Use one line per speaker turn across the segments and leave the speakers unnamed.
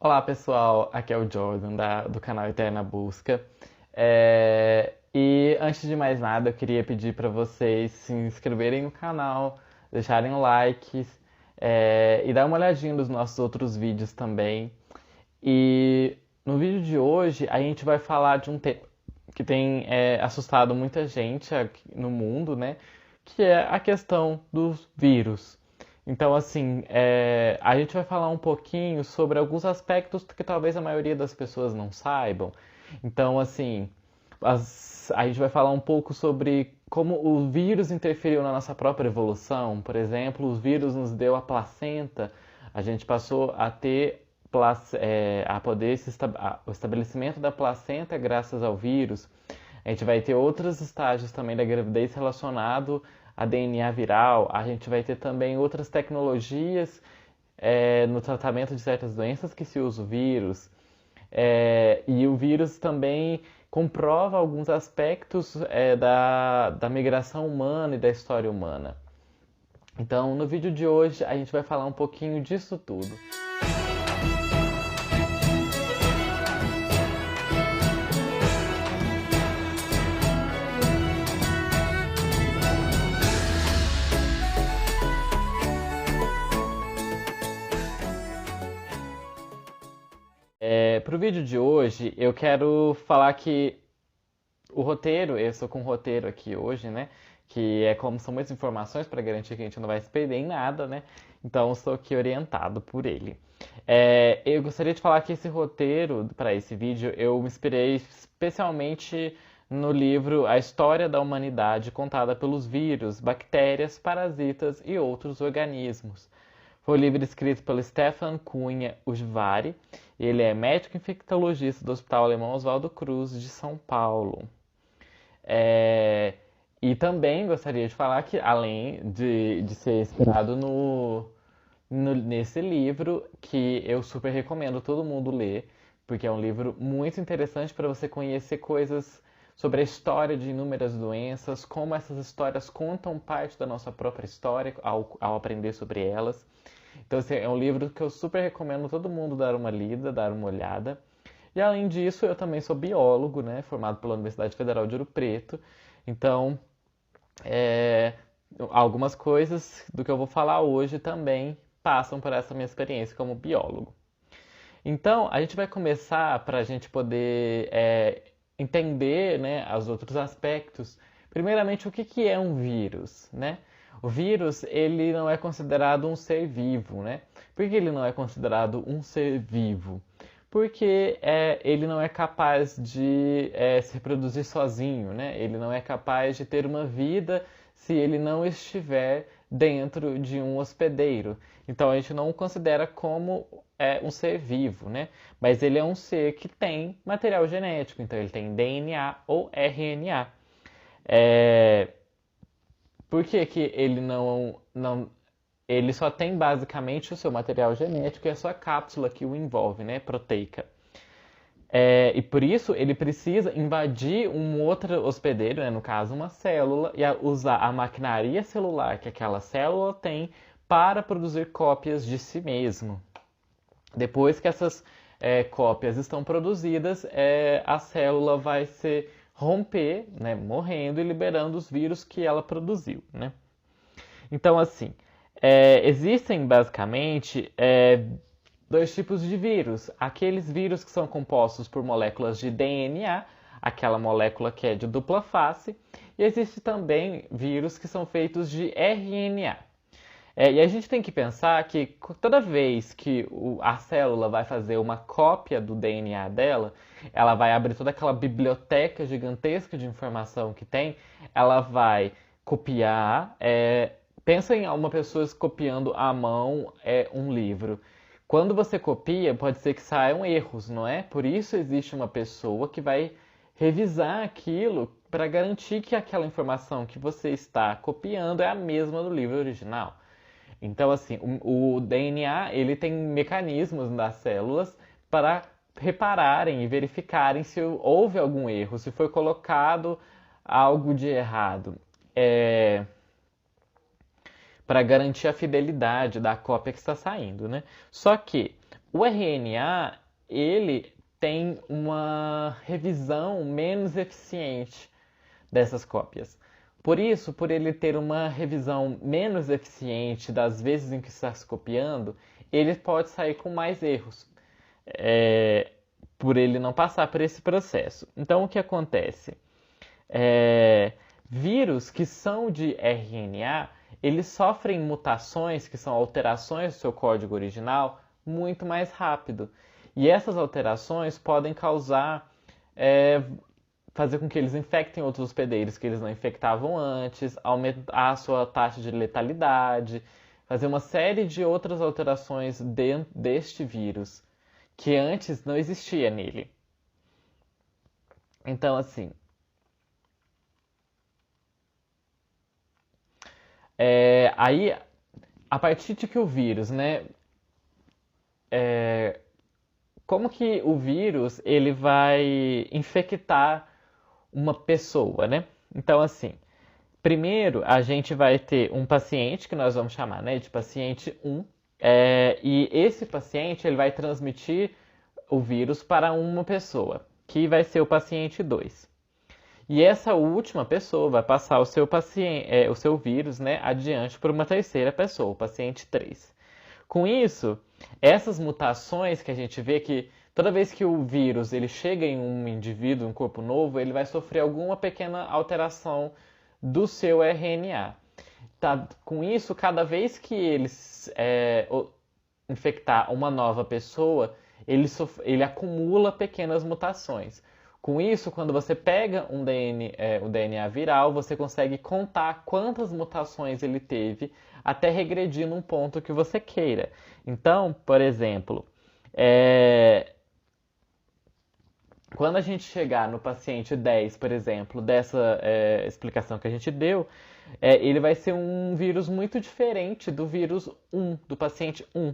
Olá pessoal, aqui é o Jordan do canal Eterna Busca. E antes de mais nada, eu queria pedir para vocês se inscreverem no canal, deixarem o like e dar uma olhadinha nos nossos outros vídeos também. E no vídeo de hoje a gente vai falar de um tema que tem assustado muita gente aqui no mundo, né? Que é a questão dos vírus. Então, assim, a gente vai falar um pouquinho sobre alguns aspectos que talvez a maioria das pessoas não saibam. Então, assim, a gente vai falar um pouco sobre como o vírus interferiu na nossa própria evolução. Por exemplo, o vírus nos deu a placenta, a gente passou a ter a poder o estabelecimento da placenta graças ao vírus. A gente vai ter outros estágios também da gravidez relacionado a DNA viral. A gente vai ter também outras tecnologias no tratamento de certas doenças que se usa o vírus. E o vírus também comprova alguns aspectos da migração humana e da história humana. Então, no vídeo de hoje, a gente vai falar um pouquinho disso tudo. Para o vídeo de hoje, eu quero falar que o roteiro, eu estou com um roteiro aqui hoje, né? Que é como são muitas informações para garantir que a gente não vai se perder em nada, né? Então estou aqui orientado por ele. Eu gostaria de falar que esse roteiro para esse vídeo eu me inspirei especialmente no livro A História da Humanidade contada pelos vírus, bactérias, parasitas e outros organismos. Foi um livro escrito pelo Stefan Cunha Ujvari. Ele é médico infectologista do Hospital Alemão Oswaldo Cruz de São Paulo. E também gostaria de falar que, além de ser inspirado nesse livro, que eu super recomendo todo mundo ler, porque é um livro muito interessante para você conhecer coisas sobre a história de inúmeras doenças, como essas histórias contam parte da nossa própria história ao aprender sobre elas. Então, assim, é um livro que eu super recomendo todo mundo dar uma lida, dar uma olhada. E além disso, eu também sou biólogo, né, formado pela Universidade Federal de Ouro Preto. Então, é, algumas coisas do que eu vou falar hoje também passam por essa minha experiência como biólogo. Então, a gente vai começar para a gente poder entender, né, os outros aspectos. Primeiramente, o que é um vírus, né? O vírus, ele não é considerado um ser vivo, né? Por que ele não é considerado um ser vivo? Porque ele não é capaz de se reproduzir sozinho, né? Ele não é capaz de ter uma vida se ele não estiver dentro de um hospedeiro. Então a gente não o considera como um ser vivo, né? Mas ele é um ser que tem material genético, então ele tem DNA ou RNA. Por que que ele não ele só tem basicamente o seu material genético e a sua cápsula que o envolve, né, proteica. E por isso ele precisa invadir um outro hospedeiro, né, no caso uma célula, e usar a maquinaria celular que aquela célula tem para produzir cópias de si mesmo. Depois que essas cópias estão produzidas, a célula vai se romper, né, morrendo e liberando os vírus que ela produziu, né? Então, assim, existem basicamente dois tipos de vírus. Aqueles vírus que são compostos por moléculas de DNA, aquela molécula que é de dupla face, e existe também vírus que são feitos de RNA. E a gente tem que pensar que toda vez que a célula vai fazer uma cópia do DNA dela, ela vai abrir toda aquela biblioteca gigantesca de informação que tem, ela vai copiar. Pensa em uma pessoa copiando à mão um livro. Quando você copia, pode ser que saiam erros, não é? Por isso existe uma pessoa que vai revisar aquilo para garantir que aquela informação que você está copiando é a mesma do livro original. Então, assim, o DNA ele tem mecanismos nas células para repararem e verificarem se houve algum erro, se foi colocado algo de errado, para garantir a fidelidade da cópia que está saindo, né? Só que O RNA, ele tem uma revisão menos eficiente dessas cópias. Por isso, por ele ter uma revisão menos eficiente das vezes em que está se copiando, ele pode sair com mais erros, é, por ele não passar por esse processo. Então, o que acontece? É, vírus que são de RNA, eles sofrem mutações, que são alterações do seu código original, muito mais rápido. E essas alterações podem causar, fazer com que eles infectem outros hospedeiros que eles não infectavam antes, aumentar a sua taxa de letalidade, fazer uma série de outras alterações deste vírus, que antes não existia nele. Então, assim, aí, a partir de que o vírus, né, como que o vírus ele vai infectar uma pessoa, né? Então, assim, primeiro a gente vai ter um paciente que nós vamos chamar, né, de paciente 1, e esse paciente ele vai transmitir o vírus para uma pessoa, que vai ser o paciente 2. E essa última pessoa vai passar o seu vírus, né, adiante para uma terceira pessoa, o paciente 3. Com isso, essas mutações que a gente vê que toda vez que o vírus ele chega em um indivíduo, um corpo novo, ele vai sofrer alguma pequena alteração do seu RNA. Tá? Com isso, cada vez que infectar uma nova pessoa, ele acumula pequenas mutações. Com isso, quando você pega o DNA viral, você consegue contar quantas mutações ele teve até regredir num ponto que você queira. Então, por exemplo, quando a gente chegar no paciente 10, por exemplo, dessa explicação que a gente deu, ele vai ser um vírus muito diferente do vírus 1, do paciente 1,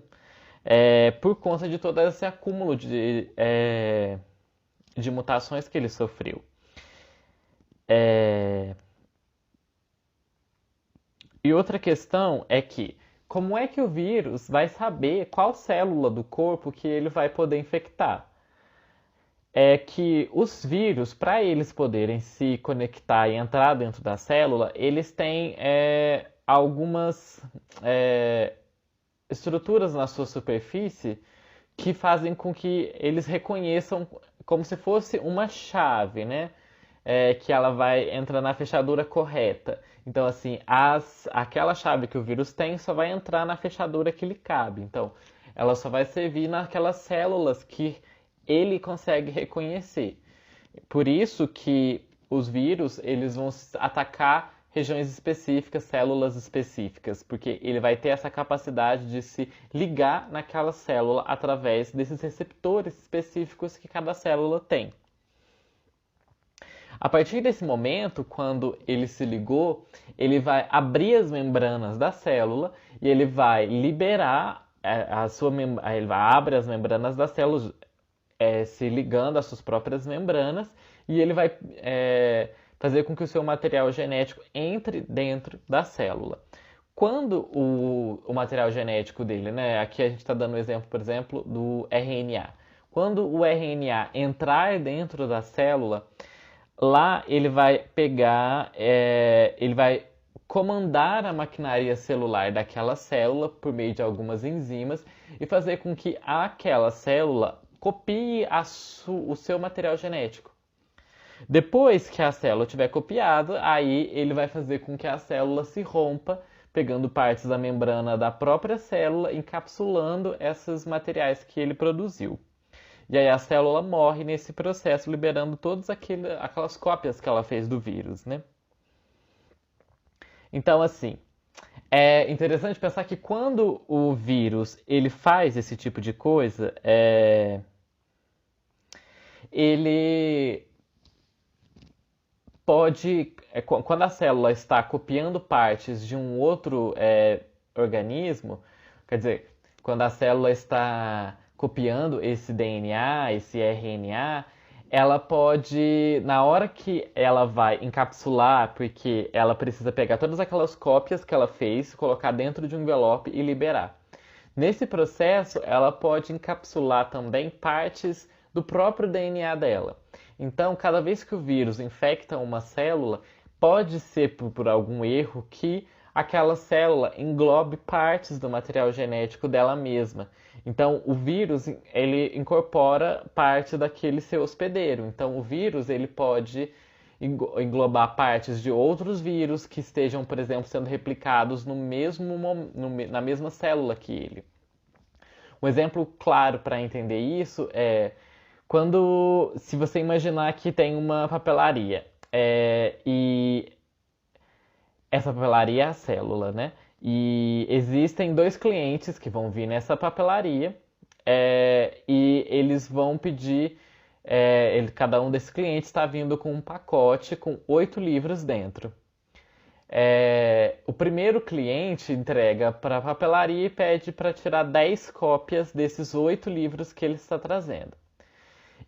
por conta de todo esse acúmulo de mutações que ele sofreu. E outra questão é que, como é que o vírus vai saber qual célula do corpo que ele vai poder infectar? É que os vírus, para eles poderem se conectar e entrar dentro da célula, eles têm algumas estruturas na sua superfície que fazem com que eles reconheçam como se fosse uma chave, né? Que ela vai entrar na fechadura correta. Então, assim, aquela chave que o vírus tem só vai entrar na fechadura que lhe cabe. Então, ela só vai servir naquelas células que ele consegue reconhecer. Por isso que os vírus eles vão atacar regiões específicas, células específicas, porque ele vai ter essa capacidade de se ligar naquela célula através desses receptores específicos que cada célula tem. A partir desse momento, quando ele se ligou, ele vai abrir as membranas da célula e ele vai liberar ele vai abrir as membranas das células, se ligando às suas próprias membranas, e ele vai fazer com que o seu material genético entre dentro da célula. Quando o material genético dele, né, aqui a gente está dando o exemplo, por exemplo, do RNA. Quando o RNA entrar dentro da célula, lá ele vai pegar, ele vai comandar a maquinaria celular daquela célula por meio de algumas enzimas e fazer com que aquela célula copie o seu material genético. Depois que a célula tiver copiado, aí ele vai fazer com que a célula se rompa, pegando partes da membrana da própria célula, encapsulando esses materiais que ele produziu. E aí a célula morre nesse processo, liberando todas aquelas cópias que ela fez do vírus, né? Então, assim, é interessante pensar que quando o vírus ele faz esse tipo de coisa, ele pode, quando a célula está copiando partes de um outro organismo, quer dizer, quando a célula está copiando esse DNA, esse RNA, ela pode, na hora que ela vai encapsular, porque ela precisa pegar todas aquelas cópias que ela fez, colocar dentro de um envelope e liberar. Nesse processo, ela pode encapsular também partes do próprio DNA dela. Então, cada vez que o vírus infecta uma célula, pode ser por algum erro que aquela célula englobe partes do material genético dela mesma. Então, o vírus, ele incorpora parte daquele seu hospedeiro. Então, o vírus, ele pode englobar partes de outros vírus que estejam, por exemplo, sendo replicados na mesma célula que ele. Um exemplo claro para entender isso é se você imaginar que tem uma papelaria e essa papelaria é a célula, né? E existem dois clientes que vão vir nessa papelaria e eles vão pedir. Cada um desses clientes está vindo com um pacote com 8 livros dentro. O primeiro cliente entrega para a papelaria e pede para tirar 10 cópias desses 8 livros que ele está trazendo.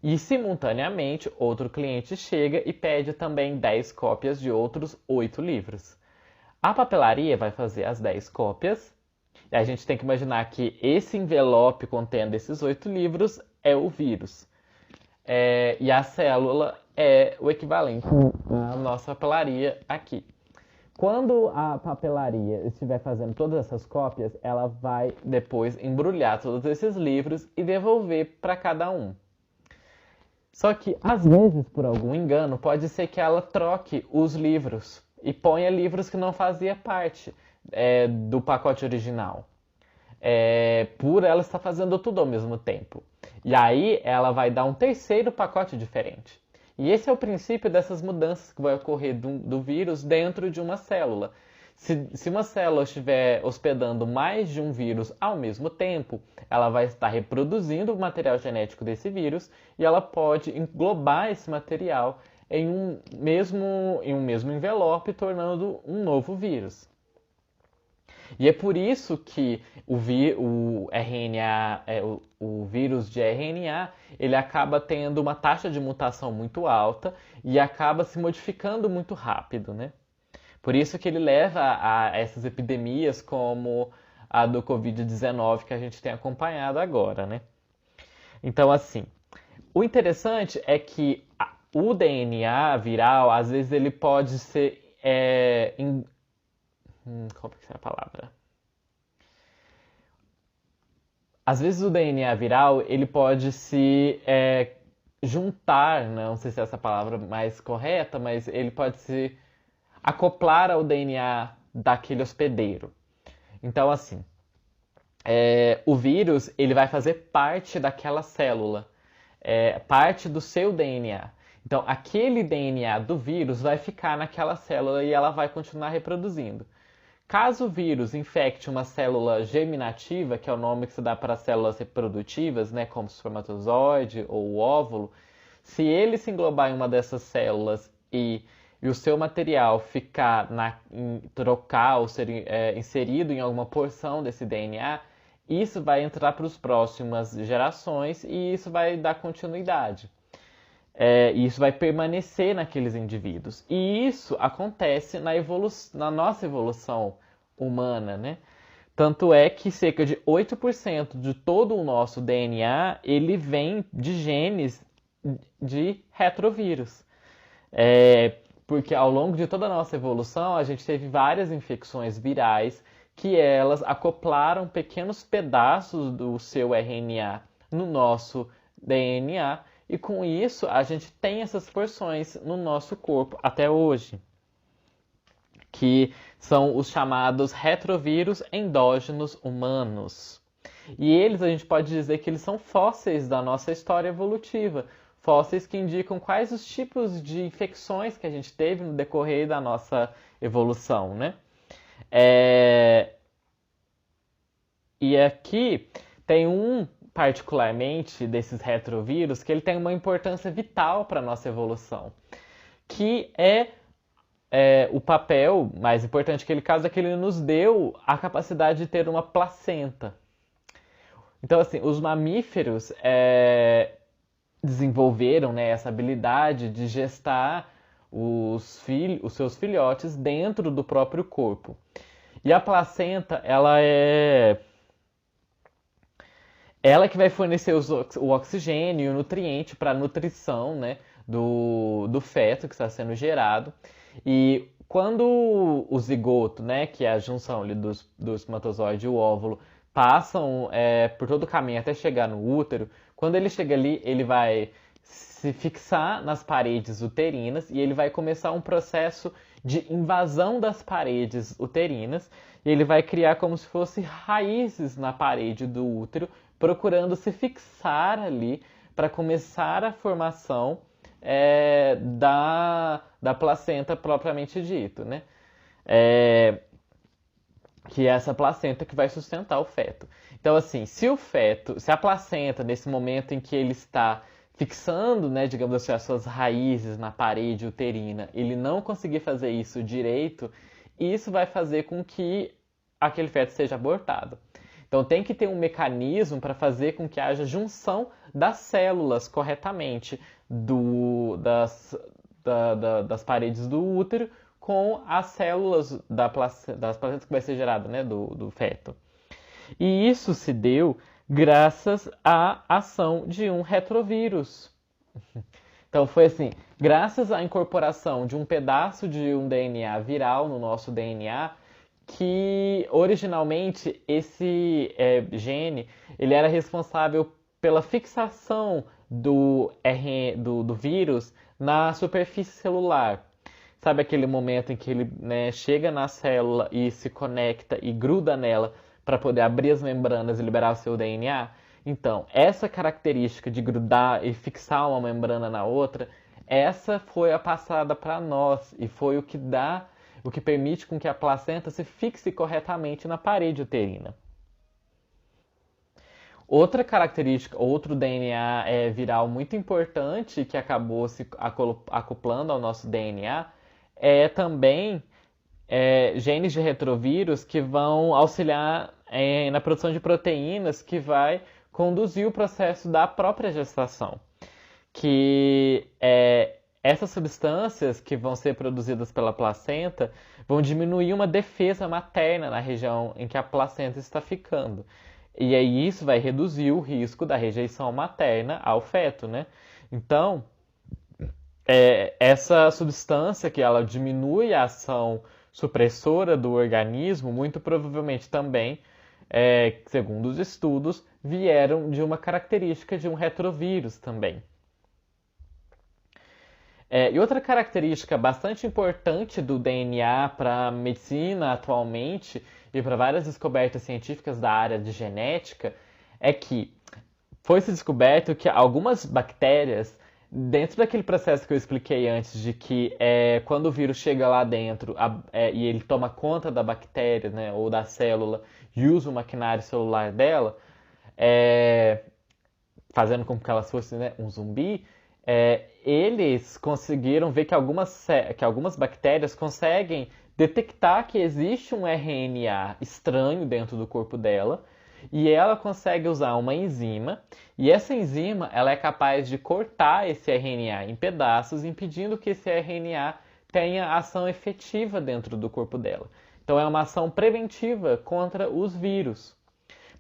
E, simultaneamente, outro cliente chega e pede também 10 cópias de outros 8 livros. A papelaria vai fazer as 10 cópias. E a gente tem que imaginar que esse envelope contendo esses 8 livros é o vírus. E a célula é o equivalente à nossa papelaria aqui. Quando a papelaria estiver fazendo todas essas cópias, ela vai depois embrulhar todos esses livros e devolver para cada um. Só que, às vezes, por algum engano, pode ser que ela troque os livros e ponha livros que não faziam parte do pacote original. Por ela estar fazendo tudo ao mesmo tempo. E aí ela vai dar um terceiro pacote diferente. E esse é o princípio dessas mudanças que vai ocorrer do vírus dentro de uma célula. Se uma célula estiver hospedando mais de um vírus ao mesmo tempo, ela vai estar reproduzindo o material genético desse vírus e ela pode englobar esse material em um mesmo envelope, tornando um novo vírus. E é por isso que o RNA, o vírus de RNA, ele acaba tendo uma taxa de mutação muito alta e acaba se modificando muito rápido, né? Por isso que ele leva a essas epidemias como a do Covid-19 que a gente tem acompanhado agora, né? Então, assim, o interessante é que o DNA viral, às vezes, ele pode ser... Qual que é a palavra? Às vezes o DNA viral, ele pode se juntar, não sei se é essa palavra mais correta, mas ele pode se acoplar ao DNA daquele hospedeiro. Então, assim, o vírus, ele vai fazer parte daquela célula, parte do seu DNA. Então, aquele DNA do vírus vai ficar naquela célula e ela vai continuar reproduzindo. Caso o vírus infecte uma célula germinativa, que é o nome que se dá para células reprodutivas, né, como o espermatozoide ou o óvulo, se ele se englobar em uma dessas células e o seu material ficar trocar ou ser inserido em alguma porção desse DNA, isso vai entrar para as próximas gerações e isso vai dar continuidade. E isso vai permanecer naqueles indivíduos. E isso acontece na nossa evolução humana, né? Tanto é que cerca de 8% de todo o nosso DNA, ele vem de genes de retrovírus. Porque ao longo de toda a nossa evolução, a gente teve várias infecções virais que elas acoplaram pequenos pedaços do seu RNA no nosso DNA, e com isso a gente tem essas porções no nosso corpo até hoje, que são os chamados retrovírus endógenos humanos. E eles, a gente pode dizer que eles são fósseis da nossa história evolutiva, fósseis que indicam quais os tipos de infecções que a gente teve no decorrer da nossa evolução, né? E aqui tem particularmente desses retrovírus, que ele tem uma importância vital para a nossa evolução, que o papel mais importante que ele causa é que ele nos deu a capacidade de ter uma placenta. Então, assim, os mamíferos desenvolveram, né, essa habilidade de gestar os seus filhotes dentro do próprio corpo. E a placenta, ela é Ela que vai fornecer o oxigênio e o nutriente para a nutrição, né, do feto que está sendo gerado. E quando o zigoto, né, que é a junção ali do espermatozoide e o óvulo, passam por todo o caminho até chegar no útero, quando ele chega ali, ele vai se fixar nas paredes uterinas e ele vai começar um processo de invasão das paredes uterinas e ele vai criar como se fosse raízes na parede do útero, procurando se fixar ali para começar a formação da placenta propriamente dito, né? É, que é essa placenta que vai sustentar o feto. Então, assim, se a placenta, nesse momento em que ele está fixando, né, digamos assim, as suas raízes na parede uterina, ele não conseguir fazer isso direito, isso vai fazer com que aquele feto seja abortado. Então, tem que ter um mecanismo para fazer com que haja junção das células corretamente das paredes do útero com as células das placentas que vai ser gerada, né, do feto. E isso se deu graças à ação de um retrovírus. Então foi assim, graças à incorporação de um pedaço de um DNA viral no nosso DNA, que originalmente esse gene ele era responsável pela fixação do vírus na superfície celular. Sabe aquele momento em que ele, né, chega na célula e se conecta e gruda nela para poder abrir as membranas e liberar o seu DNA? Então, essa característica de grudar e fixar uma membrana na outra, essa foi a passada para nós e foi o que permite com que a placenta se fixe corretamente na parede uterina. Outra característica, outro DNA viral muito importante que acabou se acoplando ao nosso DNA é também genes de retrovírus que vão auxiliar na produção de proteínas que vai conduzir o processo da própria gestação. Que essas substâncias que vão ser produzidas pela placenta vão diminuir uma defesa materna na região em que a placenta está ficando. E aí isso vai reduzir o risco da rejeição materna ao feto, né? Então, essa substância que ela diminui a ação supressora do organismo, muito provavelmente também, segundo os estudos, vieram de uma característica de um retrovírus também. E outra característica bastante importante do DNA para a medicina atualmente e para várias descobertas científicas da área de genética é que foi-se descoberto que algumas bactérias, dentro daquele processo que eu expliquei antes, de que quando o vírus chega lá dentro e ele toma conta da bactéria, né, ou da célula e usa o maquinário celular dela, fazendo com que elas fossem, né, um zumbi, eles conseguiram ver que algumas bactérias conseguem detectar que existe um RNA estranho dentro do corpo dela e ela consegue usar uma enzima e essa enzima ela é capaz de cortar esse RNA em pedaços, impedindo que esse RNA tenha ação efetiva dentro do corpo dela. Então é uma ação preventiva contra os vírus.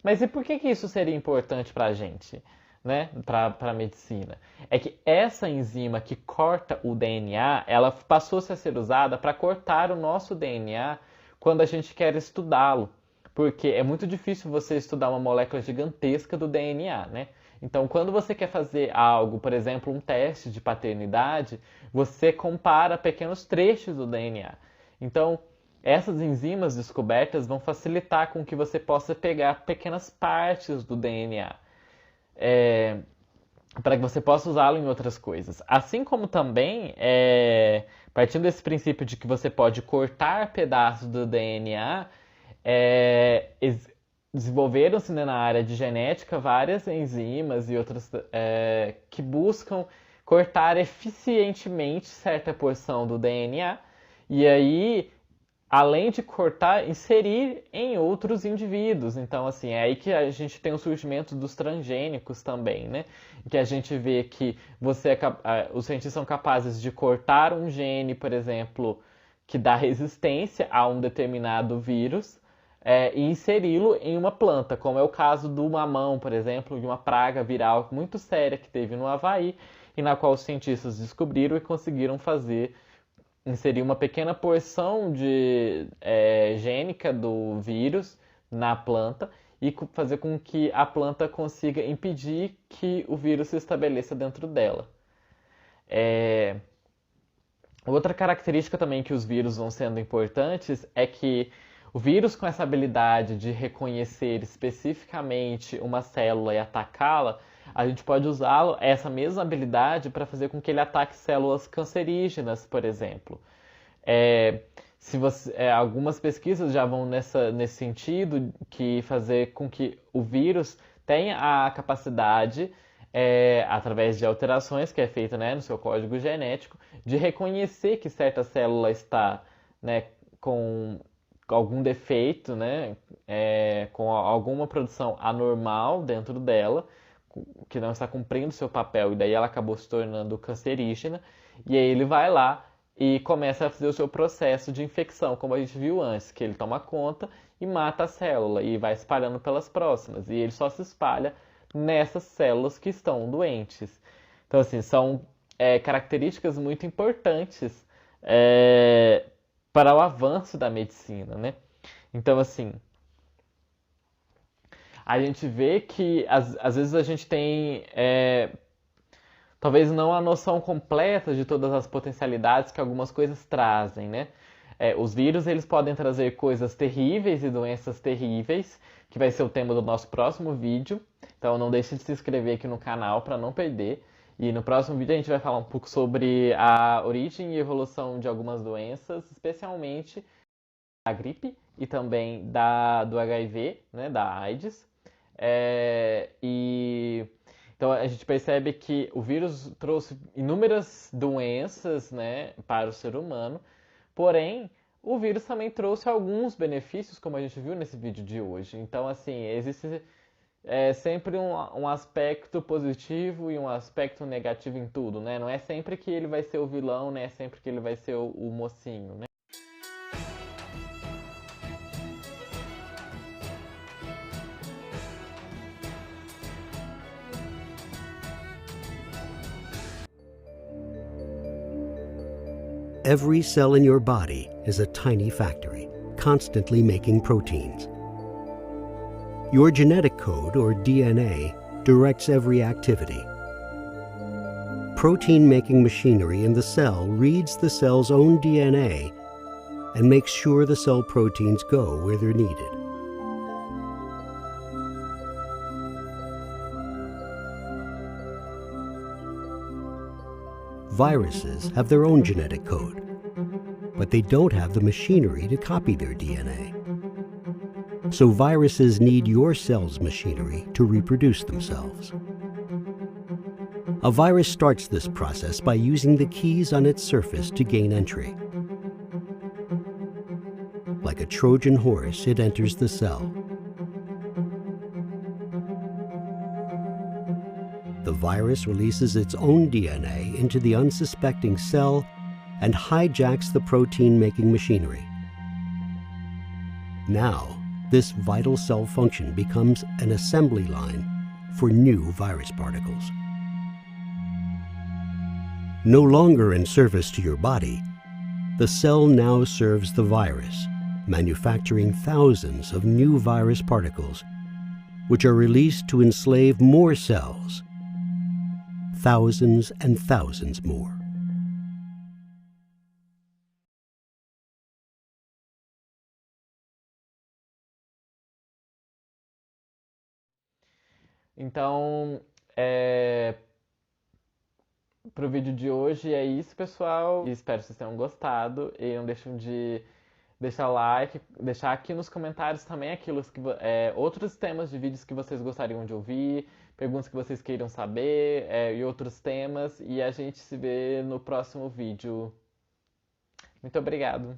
Mas e por que isso seria importante para a gente? Né, para a medicina, é que essa enzima que corta o DNA, ela passou a ser usada para cortar o nosso DNA quando a gente quer estudá-lo, porque é muito difícil você estudar uma molécula gigantesca do DNA, né? Então, quando você quer fazer algo, por exemplo, um teste de paternidade, você compara pequenos trechos do DNA. Então, essas enzimas descobertas vão facilitar com que você possa pegar pequenas partes do DNA. Para que você possa usá-lo em outras coisas. Assim como também, partindo desse princípio de que você pode cortar pedaços do DNA, desenvolveram-se, né, na área de genética várias enzimas e outras que buscam cortar eficientemente certa porção do DNA e aí, além de cortar, inserir em outros indivíduos. Então, assim, é aí que a gente tem o surgimento dos transgênicos também, né? Que a gente vê que os cientistas são capazes de cortar um gene, por exemplo, que dá resistência a um determinado vírus, e inseri-lo em uma planta, como é o caso do mamão, por exemplo, de uma praga viral muito séria que teve no Havaí, e na qual os cientistas descobriram e conseguiram inserir uma pequena porção gênica do vírus na planta e fazer com que a planta consiga impedir que o vírus se estabeleça dentro dela. Outra característica também que os vírus vão sendo importantes é que o vírus, com essa habilidade de reconhecer especificamente uma célula e atacá-la, a gente pode usá-lo, essa mesma habilidade, para fazer com que ele ataque células cancerígenas, por exemplo. Algumas pesquisas já vão nesse sentido, que fazer com que o vírus tenha a capacidade, através de alterações que é feita, né, no seu código genético, de reconhecer que certa célula está, né, com algum defeito, né, com alguma produção anormal dentro dela, que não está cumprindo seu papel, e daí ela acabou se tornando cancerígena, e aí ele vai lá e começa a fazer o seu processo de infecção, como a gente viu antes, que ele toma conta e mata a célula, e vai espalhando pelas próximas, e ele só se espalha nessas células que estão doentes. Então, assim, são características muito importantes para o avanço da medicina, né? Então, assim, a gente vê que às vezes a gente tem talvez não a noção completa de todas as potencialidades que algumas coisas trazem, né? Os vírus, eles podem trazer coisas terríveis e doenças terríveis, que vai ser o tema do nosso próximo vídeo. Então não deixe de se inscrever aqui no canal para não perder. E no próximo vídeo a gente vai falar um pouco sobre a origem e evolução de algumas doenças, especialmente da gripe e também do HIV, né, da AIDS. Então a gente percebe que o vírus trouxe inúmeras doenças, né, para o ser humano, porém o vírus também trouxe alguns benefícios, como a gente viu nesse vídeo de hoje. Então, assim, existe sempre um aspecto positivo e um aspecto negativo em tudo, né? Não é sempre que ele vai ser o vilão, não é sempre que ele vai ser o mocinho, né?
Every cell in your body is a tiny factory, constantly making proteins. Your genetic code, or DNA, directs every activity. Protein-making machinery in the cell reads the cell's own DNA and makes sure the cell proteins go where they're needed. Viruses have their own genetic code, but they don't have the machinery to copy their DNA. So viruses need your cell's machinery to reproduce themselves. A virus starts this process by using the keys on its surface to gain entry. Like a Trojan horse, it enters the cell. The virus releases its own DNA into the unsuspecting cell and hijacks the protein-making machinery. Now, this vital cell function becomes an assembly line for new virus particles. No longer in service to your body, the cell now serves the virus, manufacturing thousands of new virus particles, which are released to enslave more cells, thousands and thousands more.
Então, pro vídeo de hoje é isso, pessoal. E espero que vocês tenham gostado. E não deixem de deixar like, deixar aqui nos comentários também outros temas de vídeos que vocês gostariam de ouvir, perguntas que vocês queiram saber, e outros temas. E a gente se vê no próximo vídeo. Muito obrigado!